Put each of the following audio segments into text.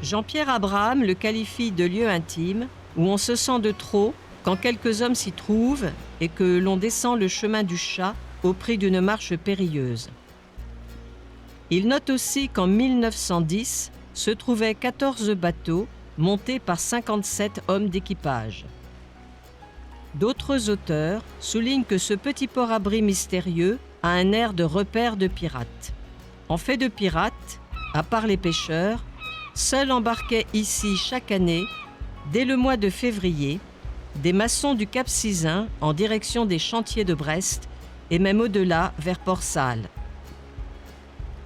Jean-Pierre Abraham le qualifie de lieu intime où on se sent de trop quand quelques hommes s'y trouvent et que l'on descend le chemin du chat au prix d'une marche périlleuse. Il note aussi qu'en 1910 se trouvaient 14 bateaux montés par 57 hommes d'équipage. D'autres auteurs soulignent que ce petit port-abri mystérieux a un air de repère de pirates. En fait de pirates, à part les pêcheurs, seuls embarquaient ici chaque année, dès le mois de février, des maçons du Cap Sizun en direction des chantiers de Brest et même au-delà vers Port-Salle.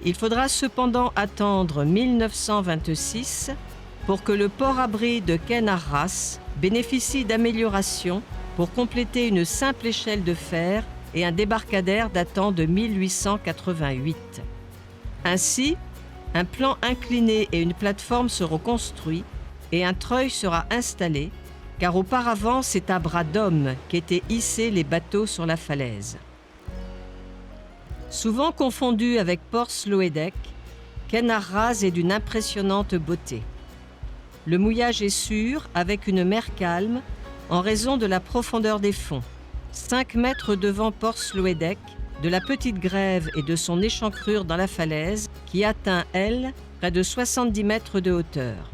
Il faudra cependant attendre 1926 pour que le port-abri de Quai-Narras bénéficie d'améliorations pour compléter une simple échelle de fer et un débarcadère datant de 1888. Ainsi, un plan incliné et une plateforme seront construits et un treuil sera installé, car auparavant c'est à bras d'hommes qu'étaient hissés les bateaux sur la falaise. Souvent confondu avec Porth-Sloedec, Quai-Narras est d'une impressionnante beauté. Le mouillage est sûr avec une mer calme en raison de la profondeur des fonds. 5 mètres devant Porth-Sloedec, de la petite grève et de son échancrure dans la falaise qui atteint, elle, près de 70 mètres de hauteur.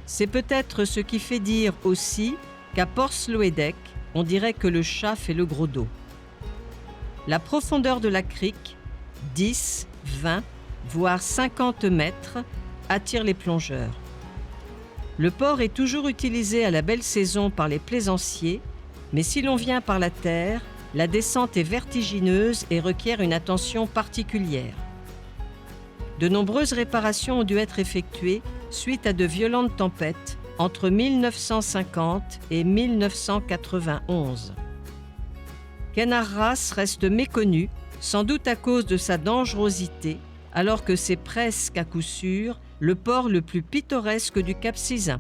C'est peut-être ce qui fait dire aussi qu'à Porth-Sloedec, on dirait que le chat fait le gros dos. La profondeur de la crique, 10, 20, voire 50 mètres, attire les plongeurs. Le port est toujours utilisé à la belle saison par les plaisanciers, mais si l'on vient par la terre, la descente est vertigineuse et requiert une attention particulière. De nombreuses réparations ont dû être effectuées suite à de violentes tempêtes entre 1950 et 1991. Quai-Narras reste méconnu, sans doute à cause de sa dangerosité, alors que c'est presque à coup sûr le port le plus pittoresque du Cap Sizun.